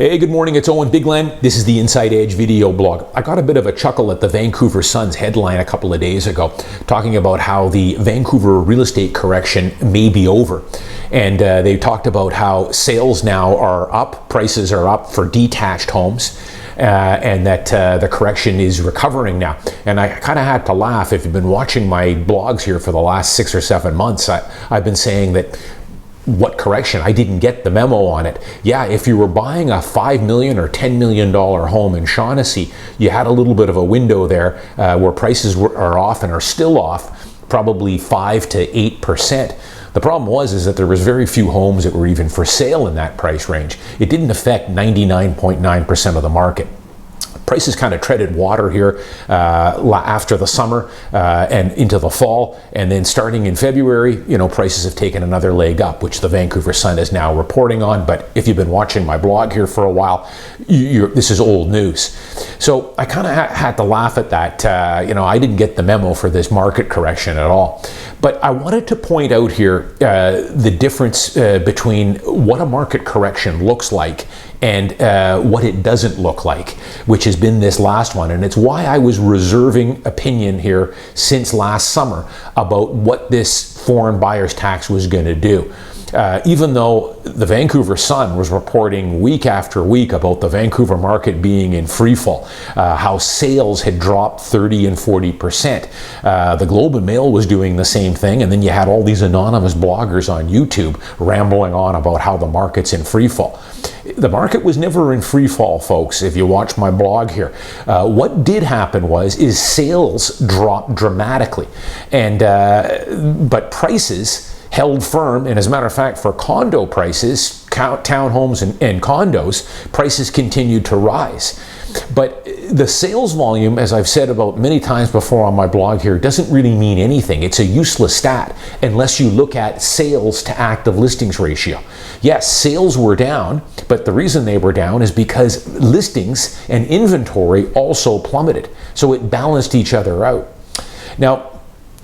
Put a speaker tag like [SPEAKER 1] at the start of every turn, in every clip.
[SPEAKER 1] Hey, good morning, it's Owen, Bigland. This is the Inside Edge video blog. I got a bit of a chuckle at the Vancouver Sun's headline a couple of days ago, talking about how the Vancouver real estate correction may be over. And they talked about how sales now are up, prices are up for detached homes. And that the correction is recovering now. And I kind of had to laugh. If you've been watching my blogs here for the last 6 or 7 months, I've been saying that, what correction? I didn't get the memo on it. Yeah, if you were buying a $5 million or $10 million home in Shaughnessy, you had a little bit of a window there where prices are off and are still off, probably 5 to 8%. The problem is that there was very few homes that were even for sale in that price range. It didn't affect 99.9% of the market. Prices kind of treaded water here after the summer and into the fall, and then starting in February, prices have taken another leg up, which the Vancouver Sun is now reporting on. But if you've been watching my blog here for a while, this is old news. So I kind of had to laugh at that. I didn't get the memo for this market correction at all. But I wanted to point out here the difference between what a market correction looks like and what it doesn't look like, which has been this last one. And it's why I was reserving opinion here since last summer about what this foreign buyer's tax was going to do. Even though the Vancouver Sun was reporting week after week about the Vancouver market being in freefall, how sales had dropped 30 and 40%. The Globe and Mail was doing the same thing, and then you had all these anonymous bloggers on YouTube rambling on about how the market's in freefall. The market was never in free fall, folks, if you watch my blog here. What did happen is sales dropped dramatically, and but prices held firm. And as a matter of fact, for condo prices, townhomes and condos, prices continued to rise. But the sales volume, as I've said about many times before on my blog here, doesn't really mean anything. It's a useless stat unless you look at sales to active listings ratio. Yes, sales were down, but the reason they were down is because listings and inventory also plummeted. So it balanced each other out. Now,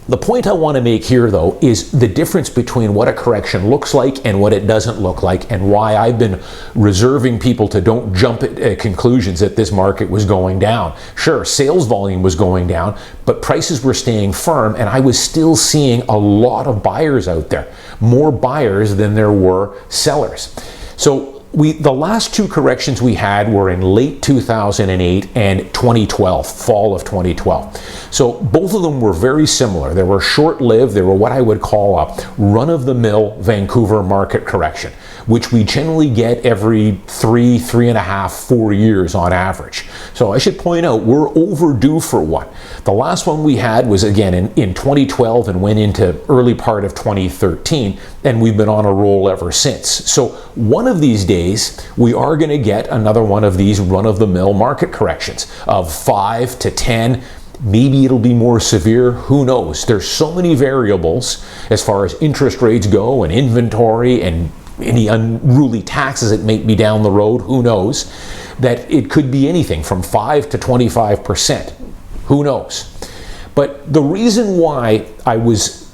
[SPEAKER 1] the point I want to make here, though, is the difference between what a correction looks like and what it doesn't look like, and why I've been reserving people to don't jump at conclusions that this market was going down. Sure, sales volume was going down, but prices were staying firm, and I was still seeing a lot of buyers out there, more buyers than there were sellers. So the last two corrections we had were in late 2008 and 2012, fall of 2012. So both of them were very similar. They were short-lived. They were what I would call a run-of-the-mill Vancouver market correction, which we generally get every 3.5, 4 years on average. So I should point out, we're overdue for one. The last one we had was, again, in 2012 and went into early part of 2013, and we've been on a roll ever since. So one of these days, we are going to get another one of these run-of-the-mill market corrections of 5 to 10. Maybe it'll be more severe. Who knows? There's so many variables as far as interest rates go and inventory and any unruly taxes that may be down the road. Who knows? That it could be anything from 5 to 25%. Who knows? But the reason why I was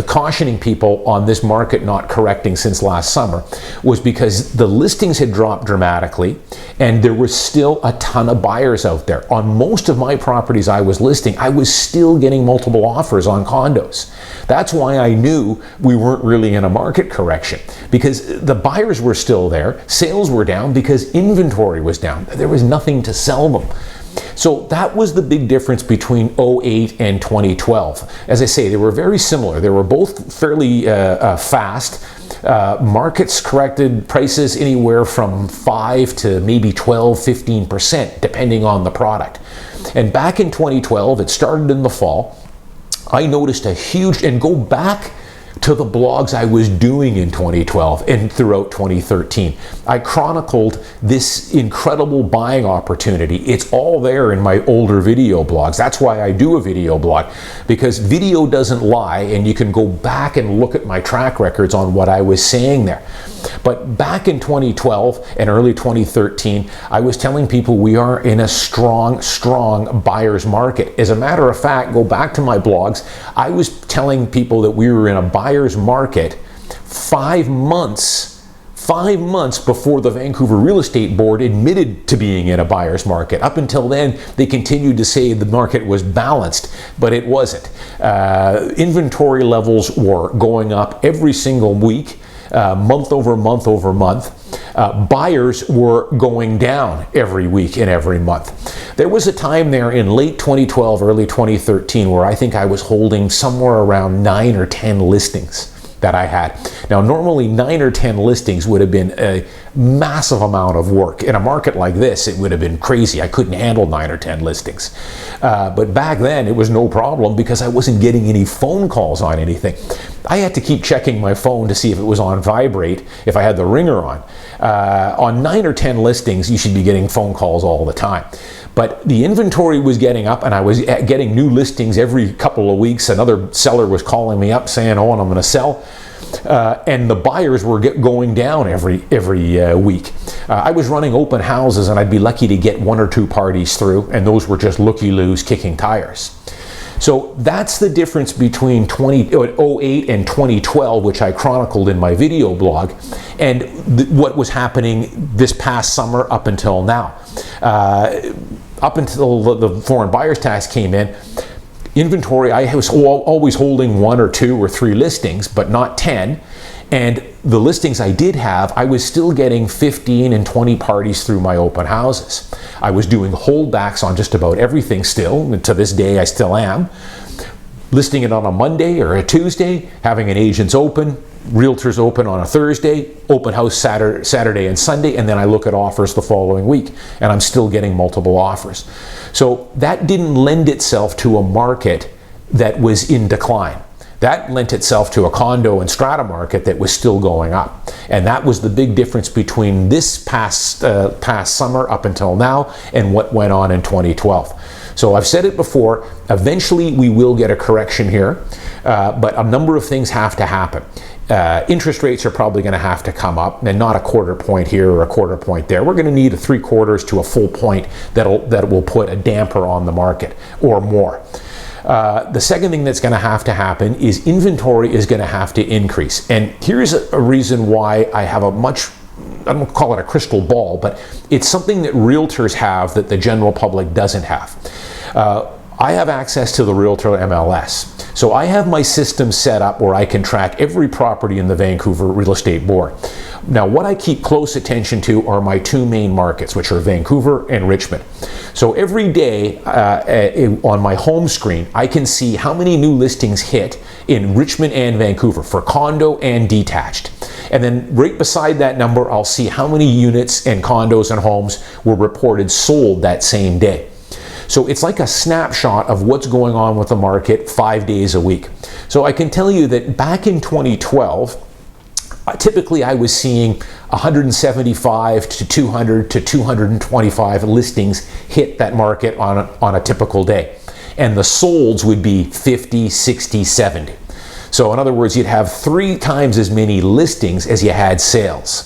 [SPEAKER 1] cautioning people on this market not correcting since last summer was because the listings had dropped dramatically and there was still a ton of buyers out there. On most of my properties I was listing, I was still getting multiple offers on condos. That's why I knew we weren't really in a market correction, because the buyers were still there, sales were down because inventory was down. There was nothing to sell them. So that was the big difference between 2008 and 2012. As I say, they were very similar. They were both fairly fast. Markets corrected prices anywhere from 5 to maybe 12, 15%, depending on the product. And back in 2012, it started in the fall, I noticed a huge, and go back to the blogs I was doing in 2012 and throughout 2013. I chronicled this incredible buying opportunity. It's all there in my older video blogs. That's why I do a video blog, because video doesn't lie, and you can go back and look at my track records on what I was saying there. But back in 2012 and early 2013, I was telling people we are in a strong buyer's market. As a matter of fact, go back to my blogs, I was telling people that we were in a buyer's market 5 months 5 months before the Vancouver Real Estate Board admitted to being in a buyer's market. Up until then, they continued to say the market was balanced, but it wasn't. Inventory levels were going up every single week, month over month over month. Buyers were going down every week and every month. There was a time there in late 2012, early 2013, where I think I was holding somewhere around 9 or 10 listings that I had. Now, normally 9 or 10 listings would have been a massive amount of work. In a market like this, it would have been crazy. I couldn't handle 9 or 10 listings. But back then, it was no problem because I wasn't getting any phone calls on anything. I had to keep checking my phone to see if it was on vibrate, if I had the ringer on. On 9 or 10 listings, you should be getting phone calls all the time. But the inventory was getting up, and I was getting new listings every couple of weeks. Another seller was calling me up saying, "Oh, and I'm going to sell." And the buyers were going down every week. I was running open houses, and I'd be lucky to get 1 or 2 parties through, and those were just looky-loos kicking tires. So that's the difference between 2008 and 2012, which I chronicled in my video blog, and what was happening this past summer up until now. Up until the foreign buyers tax came in, inventory, I was always holding 1 or 2 or 3 listings, but not 10. And the listings I did have, I was still getting 15 and 20 parties through my open houses. I was doing holdbacks on just about everything still, and to this day I still am. Listing it on a Monday or a Tuesday, having an agent's open, realtors open on a Thursday, open house Saturday and Sunday, and then I look at offers the following week, and I'm still getting multiple offers. So that didn't lend itself to a market that was in decline. That lent itself to a condo and strata market that was still going up. And that was the big difference between this past summer up until now and what went on in 2012. So I've said it before, eventually we will get a correction here, but a number of things have to happen. Interest rates are probably going to have to come up, and not a 1/4 point here or a 1/4 point there. We're going to need a 3/4 to a full point that will put a damper on the market or more. The second thing that's going to happen is inventory is going to have to increase. And here's a reason why I have I don't call it a crystal ball, but it's something that realtors have that the general public doesn't have. I have access to the Realtor MLS. So I have my system set up where I can track every property in the Vancouver Real Estate Board. Now, what I keep close attention to are my 2 main markets, which are Vancouver and Richmond. So every day on my home screen, I can see how many new listings hit in Richmond and Vancouver for condo and detached. And then right beside that number, I'll see how many units and condos and homes were reported sold that same day. So it's like a snapshot of what's going on with the market 5 days a week. So I can tell you that back in 2012, typically I was seeing 175 to 200 to 225 listings hit that market on a typical day. And the solds would be 50, 60, 70. So in other words, you'd have 3 times as many listings as you had sales.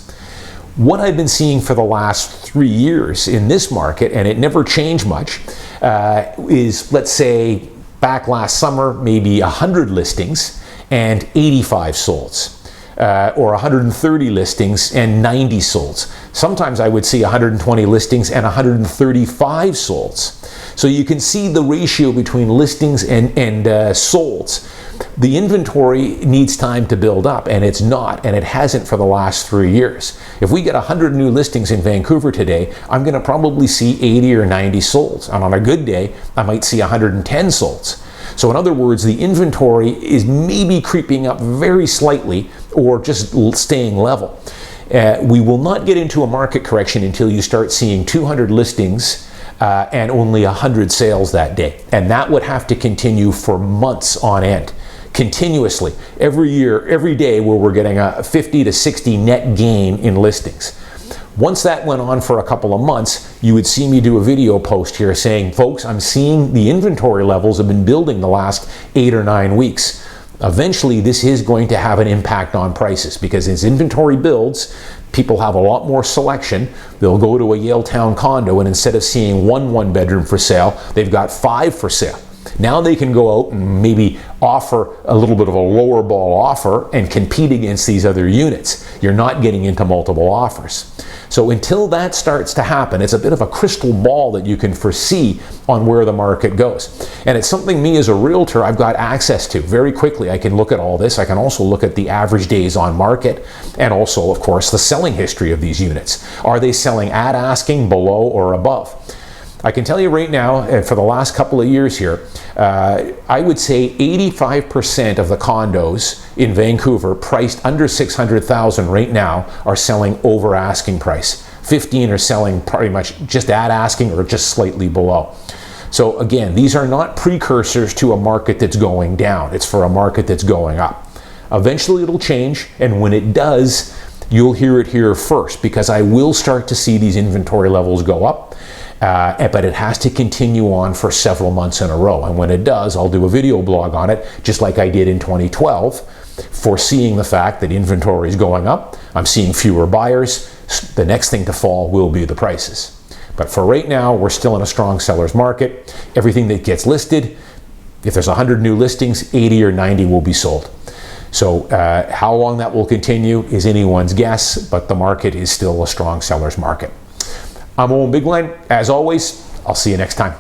[SPEAKER 1] What I've been seeing for the last 3 years in this market, and it never changed much, is, let's say, back last summer, maybe 100 listings and 85 solds. Or 130 listings and 90 solds. Sometimes I would see 120 listings and 135 solds. So you can see the ratio between listings and solds. The inventory needs time to build up, and it's not, and it hasn't for the last 3 years. If we get 100 new listings in Vancouver today, I'm going to probably see 80 or 90 solds. And on a good day, I might see 110 solds. So in other words, the inventory is maybe creeping up very slightly or just staying level. We will not get into a market correction until you start seeing 200 listings and only 100 sales that day. And that would have to continue for months on end, continuously, every year, every day, where we're getting a 50 to 60 net gain in listings. Once that went on for a couple of months, you would see me do a video post here saying, folks, I'm seeing the inventory levels have been building the last 8 or 9 weeks. Eventually, this is going to have an impact on prices, because as inventory builds, people have a lot more selection. They'll go to a Yaletown condo, and instead of seeing one bedroom for sale, they've got 5 for sale. Now they can go out and maybe offer a little bit of a lower ball offer and compete against these other units. You're not getting into multiple offers. So until that starts to happen, it's a bit of a crystal ball that you can foresee on where the market goes. And it's something me as a realtor, I've got access to very quickly. I can look at all this. I can also look at the average days on market and also, of course, the selling history of these units. Are they selling at asking, below, or above? I can tell you right now, for the last couple of years here, I would say 85% of the condos in Vancouver priced under $600,000 right now are selling over asking price. 15 are selling pretty much just at asking or just slightly below. So again, these are not precursors to a market that's going down. It's for a market that's going up. Eventually it'll change, and when it does, you'll hear it here first, because I will start to see these inventory levels go up. But it has to continue on for several months in a row. And when it does, I'll do a video blog on it, just like I did in 2012, foreseeing the fact that inventory is going up. I'm seeing fewer buyers. The next thing to fall will be the prices. But for right now, we're still in a strong seller's market. Everything that gets listed, if there's 100 new listings, 80 or 90 will be sold. So how long that will continue is anyone's guess, but the market is still a strong seller's market. I'm Owen Bigland. As always, I'll see you next time.